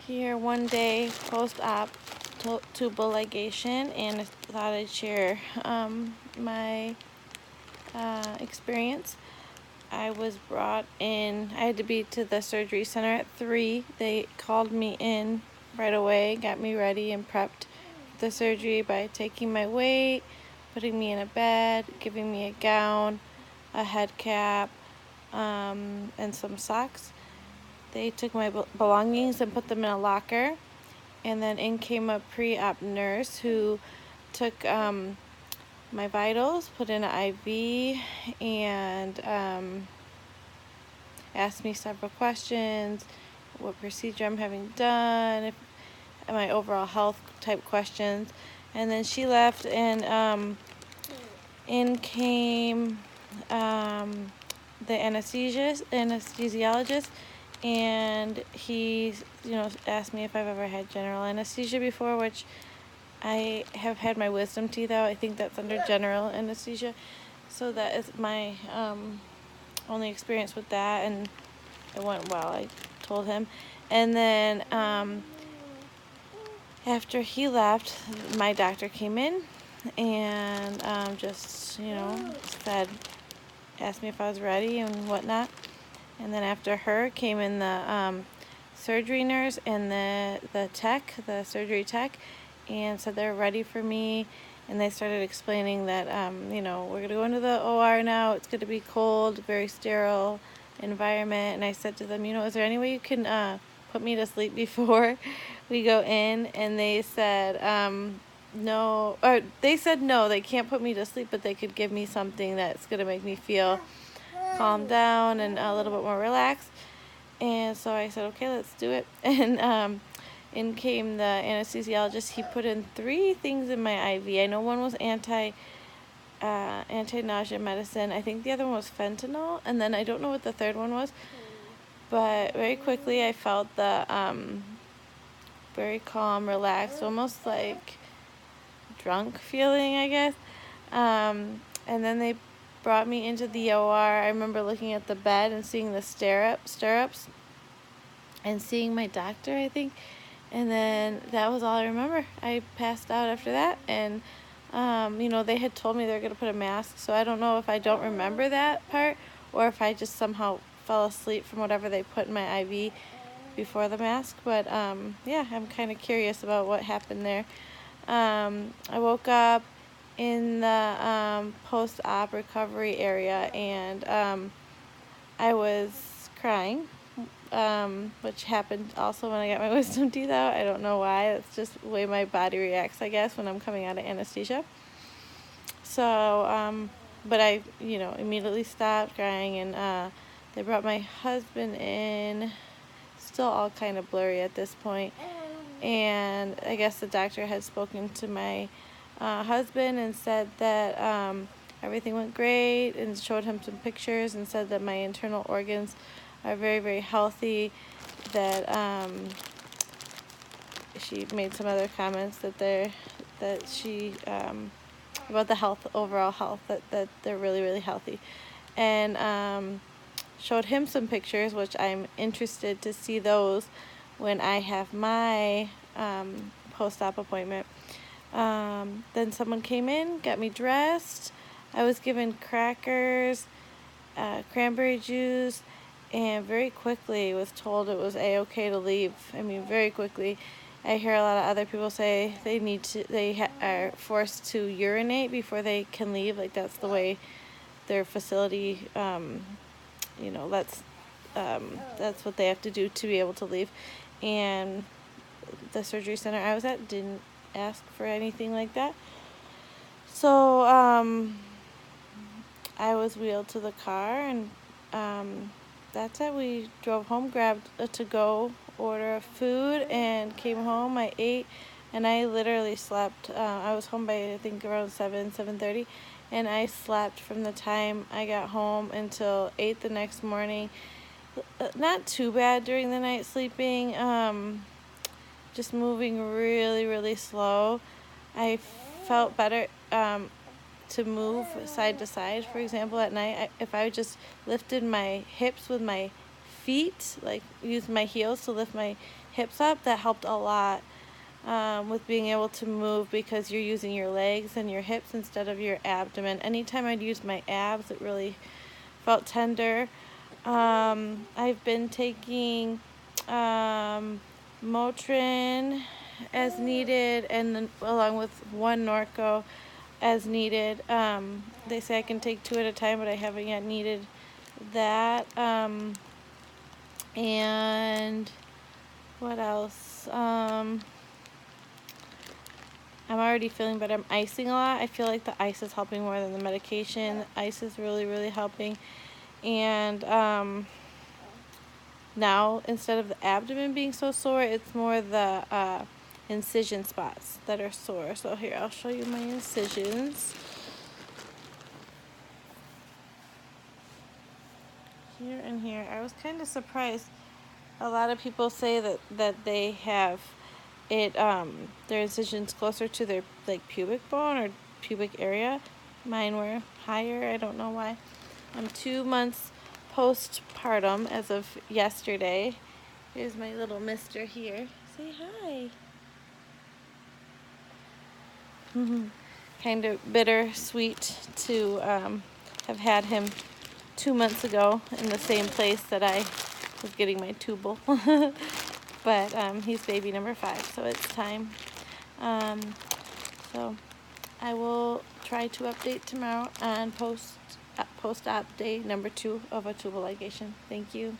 Here one day post-op tubal ligation, and I thought I'd share my experience. I was brought in, I had to be to the surgery center at 3. They called me in right away, got me ready and prepped for the surgery by taking my weight, putting me in a bed, giving me a gown, a head cap, and some socks. They took my belongings and put them in a locker, and then in came a pre-op nurse who took my vitals, put in an IV, and asked me several questions, what procedure I'm having done, my overall health type questions. And then she left, and in came the anesthesiologist, and he, asked me if I've ever had general anesthesia before, which I have had my wisdom teeth out. I think that's under general anesthesia. So that is my only experience with that, and it went well, I told him. And then after he left, my doctor came in and just, asked me if I was ready and whatnot. And then after her came in the surgery nurse and the surgery tech, and said they're ready for me. And they started explaining that, we're going to go into the OR now. It's going to be cold, very sterile environment. And I said to them, is there any way you can put me to sleep before we go in? And they said, no. Or they said no, they can't put me to sleep, but they could give me something that's going to make me feel calmed down and a little bit more relaxed. And so I said, okay, let's do it. And in came the anesthesiologist. He put in 3 things in my IV. I know one was anti-nausea medicine. I think the other one was fentanyl, and then I don't know what the third one was. But very quickly I felt the very calm, relaxed, almost like drunk feeling, I guess. And then they brought me into the OR. I remember looking at the bed and seeing the stirrups and seeing my doctor, I think. And then that was all I remember. I passed out after that, and they had told me they were going to put a mask, so I don't know if I don't remember that part or if I just somehow fell asleep from whatever they put in my IV before the mask. But yeah, I'm kind of curious about what happened there. I woke up in the post-op recovery area, and I was crying, which happened also when I got my wisdom teeth out. I don't know why. It's just the way my body reacts, I guess, when I'm coming out of anesthesia. So, but I, immediately stopped crying, and they brought my husband in, still all kind of blurry at this point. And I guess the doctor had spoken to my husband and said that everything went great, and showed him some pictures and said that my internal organs are very, very healthy. That she made some other comments that she about the overall health, that they're really, really healthy, and showed him some pictures, which I'm interested to see those when I have my post-op appointment. Then someone came in, got me dressed. I was given crackers, cranberry juice, and very quickly was told it was a-okay to leave. I mean, very quickly. I hear a lot of other people say they are forced to urinate before they can leave. Like, that's the way their facility, that's what they have to do to be able to leave. And the surgery center I was at didn't ask for anything like that. So I was wheeled to the car, and that's it. We drove home, grabbed a to-go order of food, and came home. I ate, and I literally slept. I was home by, I think, around 7:30, and I slept from the time I got home until 8 the next morning. Not too bad during the night sleeping, just moving really, really slow. I felt better to move side to side, for example, at night. If I just lifted my hips with my feet, like use my heels to lift my hips up. That helped a lot with being able to move, because you're using your legs and your hips instead of your abdomen. Anytime I'd use my abs, it really felt tender. I've been taking Motrin as needed, and then along with one Norco as needed. They say I can take 2 at a time, but I haven't yet needed that. And what else? I'm already feeling better. I'm icing a lot. I feel like the ice is helping more than the medication. The ice is really, really helping. And now, instead of the abdomen being so sore, it's more the incision spots that are sore. So here, I'll show you my incisions. Here and here. I was kind of surprised. A lot of people say that they have it their incisions closer to their like pubic bone or pubic area. Mine were higher. I don't know why. I'm 2 months postpartum as of yesterday. Here's my little mister here. Say hi. Kind of bittersweet to have had him 2 months ago in the same place that I was getting my Tubal. But he's baby number 5, so it's time. So I will try to update tomorrow on post-op day number 2 of a tubal ligation. Thank you.